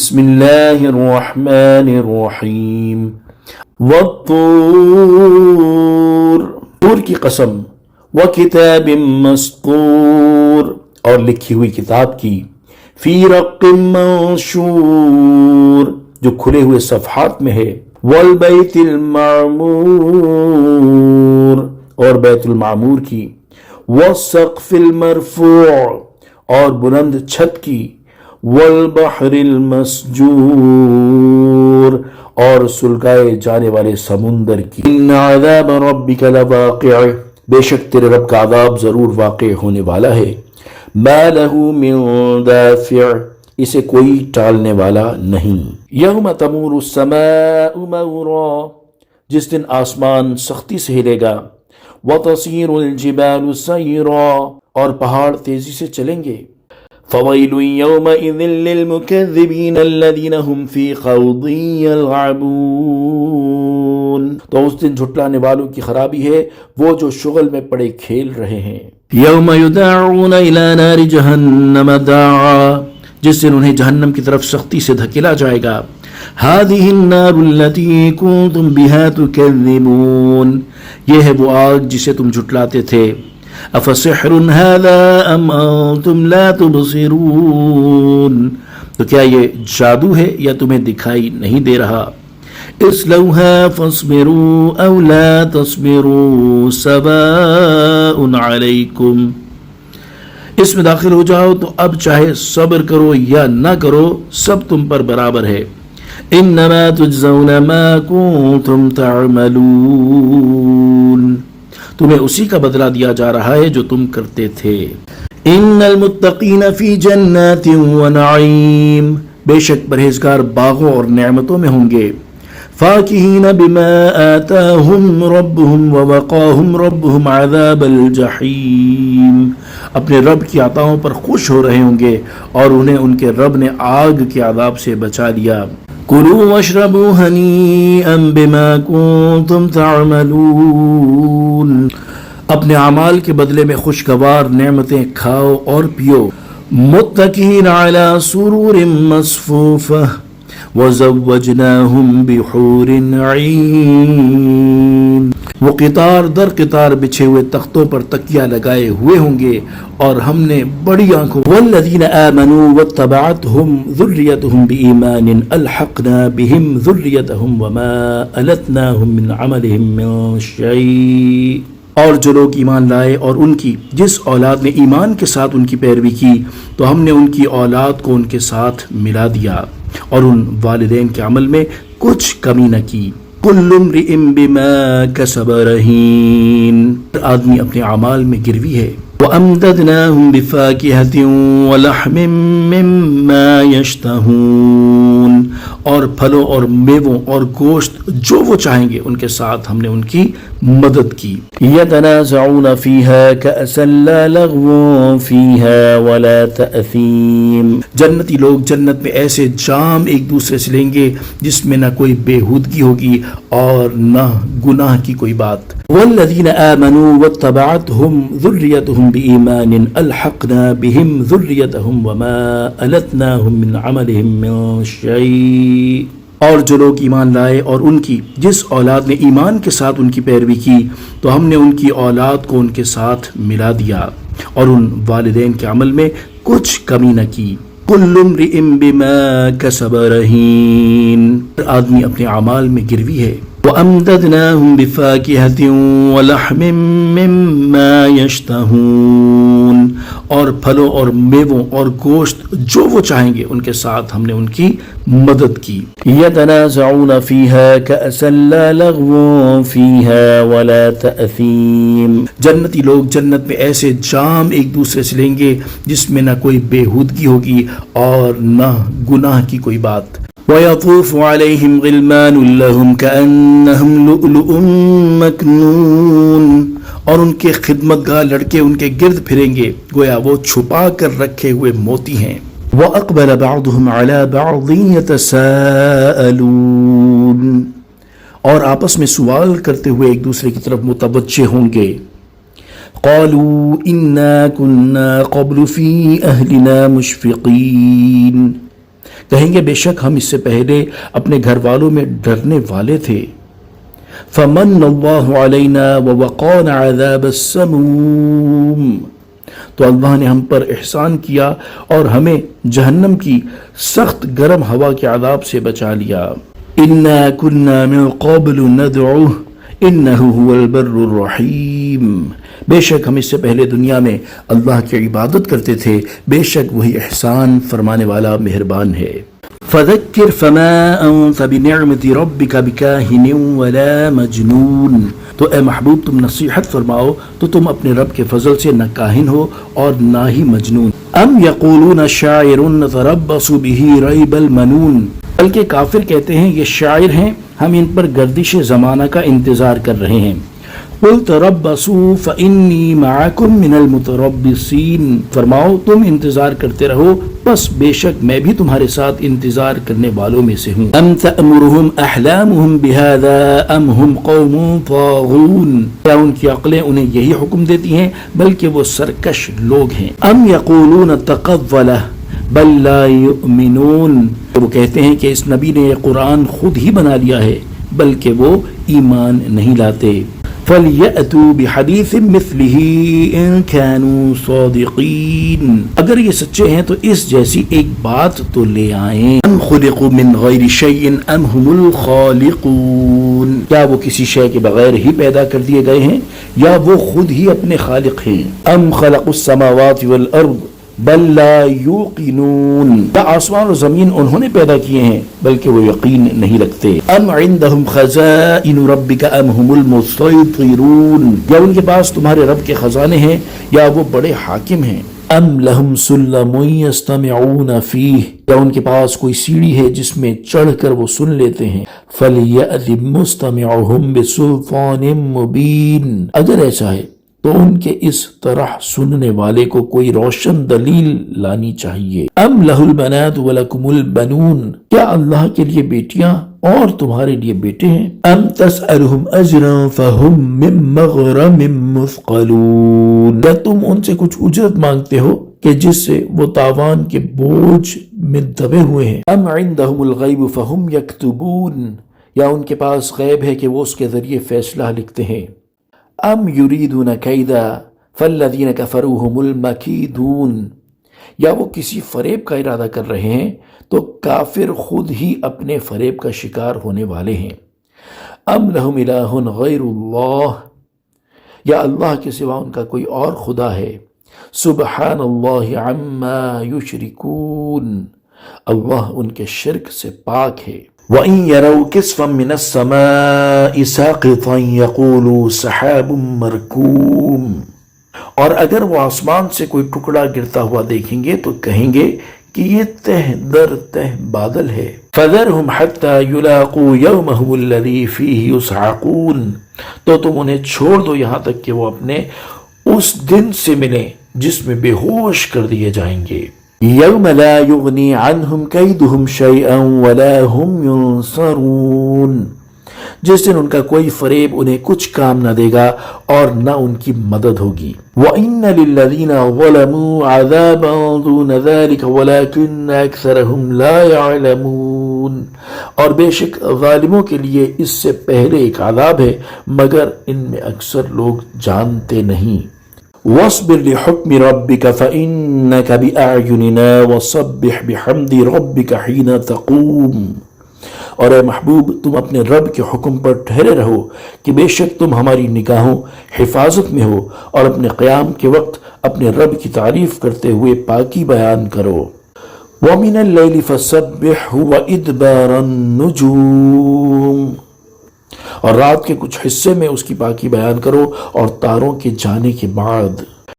بسم اللہ الرحمن الرحیم والطور، طور کی قسم، وکتاب مسطور، اور لکھی ہوئی کتاب کی، فی رق منشور، جو کھلے ہوئے صفحات میں ہے، والبیت المعمور، اور بیت المعمور کی، والسقف المرفوع، اور بلند چھت کی، والبحر المسجور، اور سلگائے جانے والے سمندر کی، ان عذاب ربک لواقع، بے شک تیرے رب کا عذاب ضرور واقع ہونے والا ہے، ما لہ من دافع، اسے کوئی ٹالنے والا نہیں، یوم تمور السماء مورا، جس دن آسمان سختی سے ہلے گا، وتصیر الجبال سیرا، اور پہاڑ تیزی سے چلیں گے، فویل یومئذ للمکذبین الذین هم فی خوض یلعبون، تو اس دن جھٹلانے والوں کی خرابی ہے وہ جو شغل میں پڑے کھیل رہے ہیں، یوم یدعون الی نار جہنم دعا، جس دن انہیں جہنم کی طرف سختی سے دھکیلا جائے گا، هذه النار التي كنتم بها تكذبون، یہ ہے وہ آگ جسے تم جھٹلاتے تھے، افسحر هذا ام انتم لا تبصرون، تو کیا یہ جادو ہے یا تمہیں دکھائی نہیں دے رہا، اصلوها فاصبروا او لا تصبروا سواء علیکم، اس میں داخل ہو جاؤ تو اب چاہے صبر کرو یا نہ کرو سب تم پر برابر ہے، انما تجزون ما کنتم تعملون، تمہیں اسی کا بدلہ دیا جا رہا ہے جو تم کرتے تھے، ان المتقین فی جنات ونعیم، بے شک پرہیزگار باغوں اور نعمتوں میں ہوں گے، فاکہین بما آتاہم ربہم ووقاہم ربہم عذاب الجحیم، اپنے رب کی عطاؤں پر خوش ہو رہے ہوں گے اور انہیں ان کے رب نے آگ کے عذاب سے بچا لیا، کلوا واشربوا ہنیئا بما کنتم تعملون، اپنے اعمال کے بدلے میں خوشگوار نعمتیں کھاؤ اور پیو، متکئین علی سرور مصفوفہ وزوجناہم بحور عین، وہ قطار در قطار بچھے ہوئے تختوں پر تکیہ لگائے ہوئے ہوں گے اور ہم نے بڑی آنکھوں، والذین آمنوا واتبعتہم ذریتہم بایمان الحقنا بہم ذریتہم وما التناہم من عملہم من شیء، اور جو لوگ ایمان لائے اور ان کی جس اولاد نے ایمان کے ساتھ ان کی پیروی کی تو ہم نے ان کی اولاد کو ان کے ساتھ ملا دیا اور ان والدین کے عمل میں کچھ کمی نہ کی، کل امرئ بما کسب رہین، آدمی اپنے اعمال میں گروی ہے، وَأَمْدَدْنَاهُمْ بِفَاكِهَةٍ وَلَحْمٍ مِّمَّا يَشْتَهُونَ، اور پھلوں اور میووں اور گوشت جو وہ چاہیں گے ان کے ساتھ ہم نے ان کی مدد کی، يَتَنَازَعُونَ فِيهَا كَأْسًا لَا لَغْوٌ فِيهَا وَلَا تَأْثِيمٌ، جنتی لوگ جنت میں ایسے جام ایک دوسرے سے لیں گے جس میں نہ کوئی بےہودگی ہوگی اور نہ گناہ کی کوئی بات، وَالَّذِينَ آمَنُوا وَاتَّبَعَتْهُمْ ذُرِّيَّتُهُمْ بِإِيمَانٍ أَلْحَقْنَا بِهِمْ ذُرِّيَّتَهُمْ وَمَا أَلَتْنَاهُمْ مِنْ عَمَلِهِمْ مِنْ شَيْءٍ، اور جو لوگ ایمان لائے اور ان کی جس اولاد نے ایمان کے ساتھ ان کی پیروی کی تو ہم نے ان کی اولاد کو ان کے ساتھ ملا دیا اور ان والدین کے عمل میں کچھ کمی نہ کی، کل امرئ بما کسب رہین، آدمی اپنے اعمال میں گروی ہے، وَأَمْدَدْنَاهُمْ بِفَاكِهَةٍ وَلَحْمٍ مِّمَّا يَشْتَهُونَ، اور پھلوں اور میووں اور گوشت جو وہ چاہیں گے ان کے ساتھ ہم نے ان کی مدد کی، يَتَنَازَعُونَ فِيهَا كَأْسًا لَا لَغْوٌ فِيهَا وَلَا تَأْثِيمٌ، جنتی لوگ جنت میں ایسے جام ایک دوسرے سے لیں گے جس میں نہ کوئی بےہودگی ہوگی اور نہ گناہ کی کوئی بات، وَيَطُوفُ عَلَيْهِمْ غِلْمَانٌ لَهُمْ كَأَنَّهُمْ لُؤْلُؤٌ مَّكْنُونٌ، اور ان کے خدمتگار لڑکے ان کے گرد پھریں گے گویا وہ چھپا کر رکھے ہوئے موتی ہیں، وَأَقْبَلَ بَعْضُهُمْ عَلَى بَعْضٍ يَتَسَاءَلُونَ، اور آپس میں سوال کرتے ہوئے ایک دوسرے کی طرف متوجہ ہوں گے، قَالُوا إِنَّا كُنَّا قَبْلُ فِي أَهْلِنَا مُشْفِقِينَ، کہیں گے بے شک ہم اس سے پہلے اپنے گھر والوں میں ڈرنے والے تھے. فمن اللہ علینا ووقانا عذاب السموم، تو اللہ نے ہم پر احسان کیا اور ہمیں جہنم کی سخت گرم ہوا کے عذاب سے بچا لیا. انا كنا من قبل ندعوه انه هو البر الرحیم، بے شک ہم اس سے پہلے دنیا میں اللہ کی عبادت کرتے تھے، بے شک وہی احسان فرمانے والا مہربان ہے. فذکر فما انت بنعمت ربک بکاہن ولا مجنون، تو اے محبوب تم نصیحت فرماؤ تو تم اپنے رب کے فضل سے نہ کاہن ہو اور نہ ہی مجنون. ام یقولون شاعر نتربص به ریب المنون، بلکہ کافر کہتے ہیں یہ شاعر ہیں، ہم ان پر گردش زمانہ کا انتظار کر رہے ہیں. قل تربصوا فإني معكم من المتربصين، فرماؤ تم انتظار کرتے رہو بس بے شک میں بھی تمہارے ساتھ انتظار کرنے والوں میں سے ہوں. ام تأمرهم احلامهم بهذا ام هم قوم طاغون، کیا ان کی عقلیں انہیں یہی حکم دیتی ہیں بلکہ وہ سرکش لوگ ہیں. ام یقولون تقولہ بل لا یؤمنون، وہ کہتے ہیں کہ اس نبی نے یہ قرآن خود ہی بنا لیا ہے بلکہ وہ ایمان نہیں لاتے. فَلْيَأْتُوا بِحَدِيثٍ مِثْلِهِ إِن كَانُوا صَادِقِينَ، اگر یہ سچے ہیں تو اس جیسی ایک بات تو لے آئیں. ام خلقوا من غیر شیء ام هم الخالقون، کیا وہ کسی شے کے بغیر ہی پیدا کر دیے گئے ہیں یا وہ خود ہی اپنے خالق ہیں. ام خلقوا السماوات والارض بل لا یوقنون، یا آسمان و زمین انہوں نے پیدا کیے ہیں بلکہ وہ یقین نہیں رکھتے. ام عندهم خزائن ربک ام هم المسیطرون، یا ان کے پاس تمہارے رب کے خزانے ہیں یا وہ بڑے حاکم ہیں. ام لهم سلم یستمعون فیہ، یا ان کے پاس کوئی سیڑھی ہے جس میں چڑھ کر وہ سن لیتے ہیں. فلیأت مستمعهم بسلطان مبین، اگر ایسا ہے تو ان کے اس طرح سننے والے کو کوئی روشن دلیل لانی چاہیے. ام لہ البنات ولکم البنون، کیا اللہ کے لیے بیٹیاں اور تمہارے لیے بیٹے ہیں. ام تسألہم اجرا فہم من مغرم مثقلون، کیا تم ان سے کچھ اجرت مانگتے ہو کہ جس سے وہ تاوان کے بوجھ میں دبے ہوئے ہیں. ام عندہم الغیب فہم یکتبون، یا ان کے پاس غیب ہے کہ وہ اس کے ذریعے فیصلہ لکھتے ہیں. ام یریدون کیدا فالذین کفروا هم المکیدون، یا وہ کسی فریب کا ارادہ کر رہے ہیں تو کافر خود ہی اپنے فریب کا شکار ہونے والے ہیں. ام لہم الہ غیر اللہ، یا اللہ کے سوا ان کا کوئی اور خدا ہے. سبحان اللہ عما یشرکون، اللہ ان کے شرک سے پاک ہے. وَإِن يَرَوْا كِسْفًا مِّنَ السَّمَاءِ سَاقِطًا يَقُولُوا سَحَابٌ مَّرْكُومٌ، اور اگر وہ آسمان سے کوئی ٹکڑا گرتا ہوا دیکھیں گے تو کہیں گے کہ یہ تہ در تہ بادل ہے. فَذَرْهُمْ حَتَّى يُلَاقُوا يَوْمَهُمُ الَّذِي فِيهِ يُصْعَقُونَ، تو تم انہیں چھوڑ دو یہاں تک کہ وہ اپنے اس دن سے ملیں جس میں بے ہوش کر دیے جائیں گے. یوم لا یغنی عنہم کیدہم شیئا ولا ہم ینصرون، جس دن ان کا کوئی فریب انہیں کچھ کام نہ دے گا اور نہ ان کی مدد ہوگی. وَإِنَّ لِلَّذِينَ ظَلَمُوا عَذَابًا دُونَ ذَلِكَ وَلَكِنَّ أَكْثَرَهُمْ لَا يَعْلَمُونَ، اور بے شک ظالموں کے لیے اس سے پہلے ایک عذاب ہے مگر ان میں اکثر لوگ جانتے نہیں. وَاصْبِرْ لِحُكْمِ رَبِّكَ فَإِنَّكَ بِأَعْيُنِنَا وَصَبِّحْ بِحَمْدِ رَبِّكَ حِينَ تَقُومُ، اور اے محبوب تم اپنے رب کے حکم پر ٹھہرے رہو کہ بے شک تم ہماری نگاہوں حفاظت میں ہو، اور اپنے قیام کے وقت اپنے رب کی تعریف کرتے ہوئے پاکی بیان کرو. وَمِنَ اللَّيْلِ فَسَبِّحْهُ وَإِدْبَارَ النُّجُومِ، اور رات کے کچھ حصے میں اس کی پاکی بیان کرو اور تاروں کے جانے کے بعد.